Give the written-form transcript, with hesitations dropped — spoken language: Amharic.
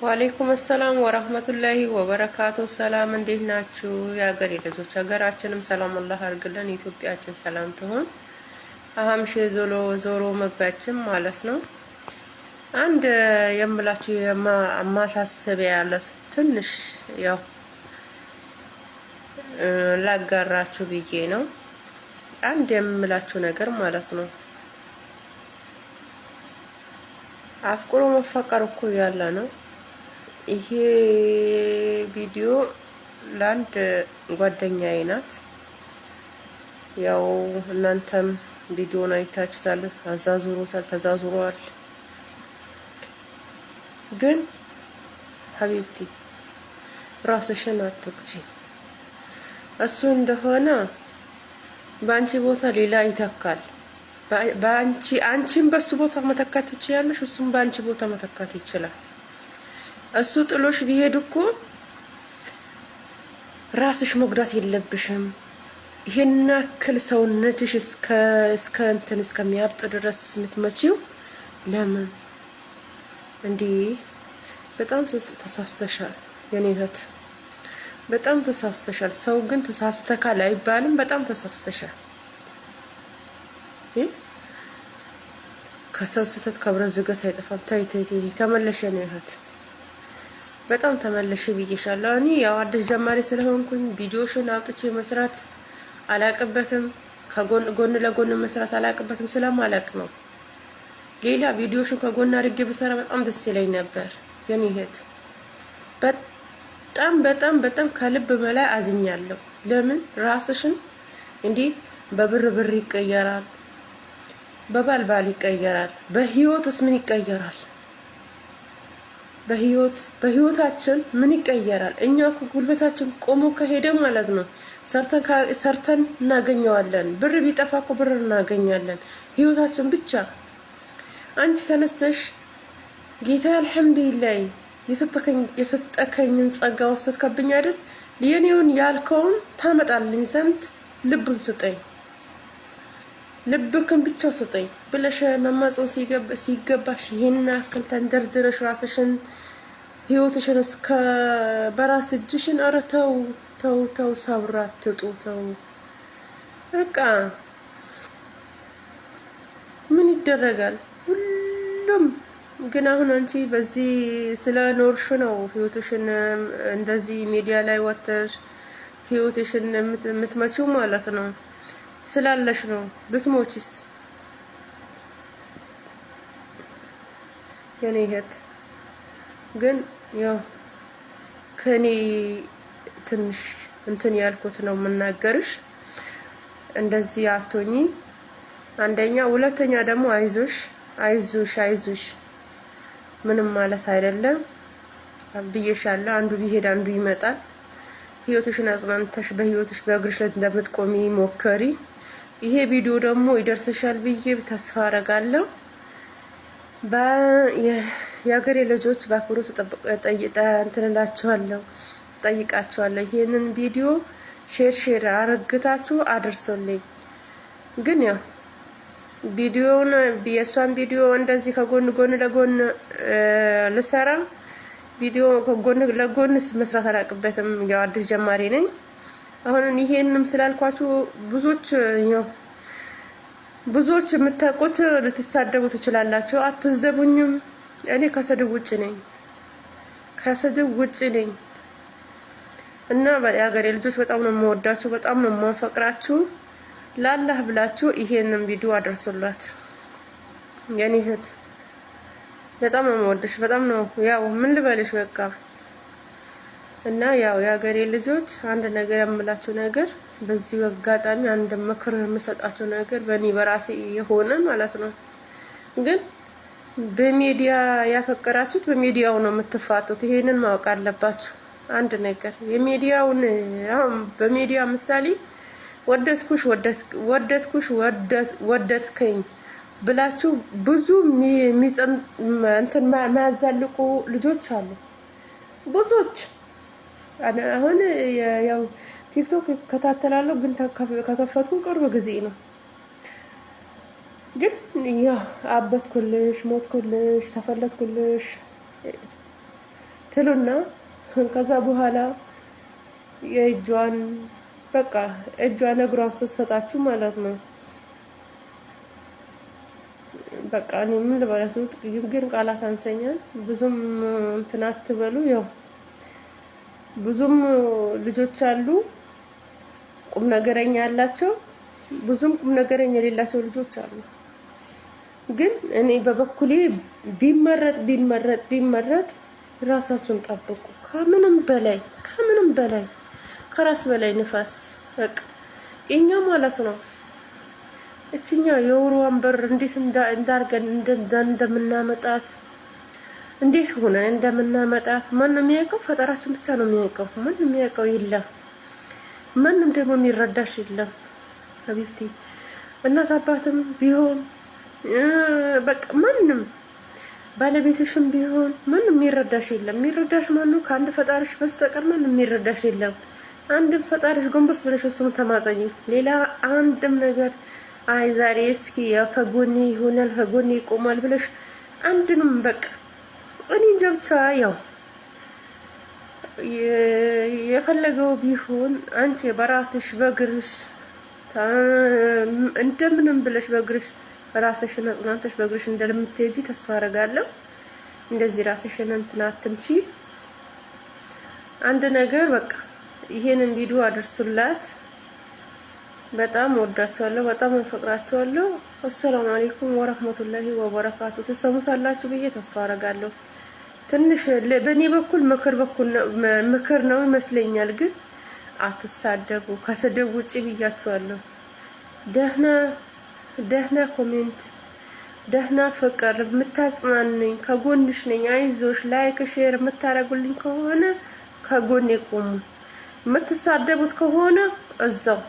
ወአለይኩም ሰላም ወራህመቱላሂ ወበረካቱ። ሰላም እንዴት ናችሁ የሀገሬ ልጆች? ሀገራችንም ሰላም አላህ አድርግልን፣ ኢትዮጵያችን ሰላም ትሁን። አሀምሽ ዞሮ መግቢያችን ማለት ነው። አንድ የምላችሁ ማሳሰቢያ ያለ ትንሽ ያው ላጋራችሁ ብዬ ነው። አንድ የምላችሁ ነገር ማለት ነው። አፍቅሮ መፈቀር እኮ ያለ ነው። ይሄ ቪዲዮ ለአንድ ጓደኛዬ ናት። ያው እናንተም ቪዲዮን አይታችሁታል፣ አዛዙሮታል፣ ተዛዙሯል። ግን ሀቢብቲ ራስሽን አትግጂ። እሱ እንደሆነ በአንቺ ቦታ ሌላ ይተካል። አንቺን በሱ ቦታ መተካት ትችያለሽ፣ እሱም በአንቺ ቦታ መተካት ይችላል። እሱ ጥሎሽ ቢሄድ እኮ ራስሽ መጉዳት የለብሽም። ይሄን ያክል ሰውነትሽ እስከሚያብጥ ድረስ የምትመጪው ለምን? እንዴ በጣም ተሳስተሻል የኔ እህት፣ በጣም ተሳስተሻል። ሰው ግን ተሳስተካል አይባልም። በጣም ተሳስተሻል። ከሰው ስህተት ከብረት ዝገት አይጠፋም። ተይ ተመለሽ የኔ እህት፣ በጣም ተመለሽ ብዬሻለሁ። እኔ ያው አዲስ ጀማሪ ስለሆንኩኝ ቪዲዮሽን አውጥቼ መስራት አላቅበትም፣ ከጎን ለጎን መስራት አላቅበትም። ስለማላቅ ነው። ሌላ ቪዲዮሽን ከጎን አድርጌ ብሰራ በጣም ደስ ይለኝ ነበር የኔ እህት። በጣም ከልብ በላይ አዝኛለሁ። ለምን ራስሽን እንዲህ በብር ይቀየራል፣ በባል ይቀየራል። በህይወትስ ምን ይቀየራል? በህይወታችን ምን ይቀየራል? እኛ እኮ ጉልበታችን ቆሞ ከሄደ ማለት ነው ሰርተን እናገኘዋለን። ብር ቢጠፋ እኮ ብር እናገኛለን። ህይወታችን ብቻ አንቺ ተነስተሽ ጌታ አልሐምዱሊላህ የሰጠከኝን ጸጋ ወሰድከብኝ አይደል? የኔውን ያልከውን ታመጣልኝ ዘንድ ልቡን ስጠኝ፣ ልብክን ብቻ ስጠኝ ብለሽ መማፀን ሲገባሽ ይሄን ያክል ተንደርድረሽ ራስሽን ህይወትሽን እስከ በራስ እጅሽን ኧረ ተው ሰብራ አትጡ። ተው በቃ ምን ይደረጋል ሁሉም። ግን አሁን አንቺ በዚህ ስለኖርሽ ነው ህይወትሽን እንደዚህ ሚዲያ ላይ ወጥተሽ ህይወትሽን የምትመጪው ማለት ነው። ስላለሽ ነው። ብትሞቺስ የኔ እህት ግን ያው ከኔ ትንሽ እንትን ያልኩት ነው የምናገርሽ። እንደዚህ አትሆኚ አንደኛ፣ ሁለተኛ ደግሞ አይዞሽ ምንም ማለት አይደለም ብዬሻለሁ። አንዱ ቢሄድ አንዱ ይመጣል። ህይወትሽን አጽናንተሽ በህይወትሽ በእግርሽ ላይ እንደምትቆሚ ሞከሪ። ይሄ ቪዲዮ ደግሞ ይደርስሻል ብዬ ተስፋ አረጋለሁ። የሀገሬ ልጆች በአክብሮት እንትንላችኋለሁ፣ ጠይቃችኋለሁ። ይሄንን ቪዲዮ ሼር አረግታችሁ አድርሶልኝ። ግን ያው ቪዲዮውን የእሷን ቪዲዮ እንደዚህ ከጎን ለጎን ልሰራ ቪዲዮ ከጎን ለጎን መስራት አላቅበትም። ያው አዲስ ጀማሪ ነኝ። አሁን ይሄንም ስላልኳችሁ ብዙዎች የምታውቁት ልትሳደቡ ትችላላችሁ። አትስደቡኝም። እኔ ከስድብ ውጭ ነኝ እና የሀገሬ ልጆች በጣም ነው የምወዳችሁ፣ በጣም ነው የማፈቅራችሁ። ላላህ ብላችሁ ይሄንን ቪዲዮ አደርሱላት የኔ እህት። በጣም ነው የምወድሽ፣ በጣም ነው ያው ምን ልበልሽ በቃ። እና ያው የሀገሬ ልጆች አንድ ነገር የምላችሁ ነገር፣ በዚህ አጋጣሚ አንድ ምክር የምሰጣችሁ ነገር በእኔ በራሴ የሆነ ማለት ነው። ግን በሚዲያ ያፈቀራችሁት በሚዲያው ነው የምትፋቱት። ይሄንን ማወቅ አለባችሁ። አንድ ነገር የሚዲያውን አሁን በሚዲያ ምሳሌ ወደድከኝ ብላችሁ ብዙ እንትን ማያዛልቁ ልጆች አሉ። ብዙዎች አሁን ያው ቲክቶክ ከታተላለሁ፣ ግን ከከፈቱ ቅርብ ጊዜ ነው። ግን ያ አበትኩልሽ፣ ሞትኩልሽ፣ ተፈለጥኩልሽ ትሉና ከዛ በኋላ የእጇን በቃ እጇን እግሯን ስትሰጣችሁ ማለት ነው። በቃ እኔ ምን ልበላችሁ፣ ግን ቃላት አንሰኛል። ብዙም እንትን አትበሉ። ያው ብዙም ልጆች አሉ ቁም ነገረኛ ያላቸው፣ ብዙም ቁም ነገረኛ የሌላቸው ልጆች አሉ። ግን እኔ በበኩሌ ቢመረጥ ራሳችሁን ጠብቁ። ከምንም በላይ ከራስ በላይ ንፋስ በቃ እኛ ማለት ነው። እችኛ የወሩዋን በር እንዴት እንዳርገን እንደምናመጣት እንዴት ሆነን እንደምናመጣት ማንም የሚያውቀው ፈጠራችን ብቻ ነው የሚያውቀው። ማንም የሚያውቀው የለም። ማንም ደግሞ የሚረዳሽ የለም። ሀቢብቲ እናት አባትም ቢሆን በቃ ማንም ባለቤትሽም ቢሆን ማንም የሚረዳሽ የለም። የሚረዳሽ ማነው? ከአንድ ፈጣሪሽ በስተቀር ማንም የሚረዳሽ የለም። አንድም ፈጣሪሽ ጎንበስ ብለሽ እሱን ተማጸኝ። ሌላ አንድም ነገር አይ ዛሬ እስኪ ከጎኔ ይሆናል ከጎኔ ይቆማል ብለሽ አንድንም በቃ እኔ እንጃ ብቻ ያው የፈለገው ቢሆን አንቺ በራስሽ በእግርሽ እንደምንም ብለሽ በእግርሽ ራስሽን አጽናንተሽ በእግርሽ እንደምትሄጂ ተስፋ አደርጋለሁ። እንደዚህ ራስሽን እንትን አትምቺ። አንድ ነገር በቃ ይሄንን ቪዲዮ አድርሱላት። በጣም ወዳችኋለሁ፣ በጣም አፈቅራችኋለሁ። አሰላሙ አለይኩም ወራህመቱላሂ ወበረካቱ። ተሰሙታላችሁ ብዬ ተስፋ አደርጋለሁ። ትንሽ በእኔ በኩል ምክር ነው ይመስለኛል፣ ግን አትሳደቡ። ከስድብ ውጪ ብያችኋለሁ። ደህና ኮሜንት፣ ደህና ፍቅር የምታጽናኑኝ ከጎንሽ ነኝ፣ አይዞሽ፣ ላይክ ሼር የምታረጉልኝ ከሆነ ከጎኔ ቆሙ። የምትሳደቡት ከሆነ እዛው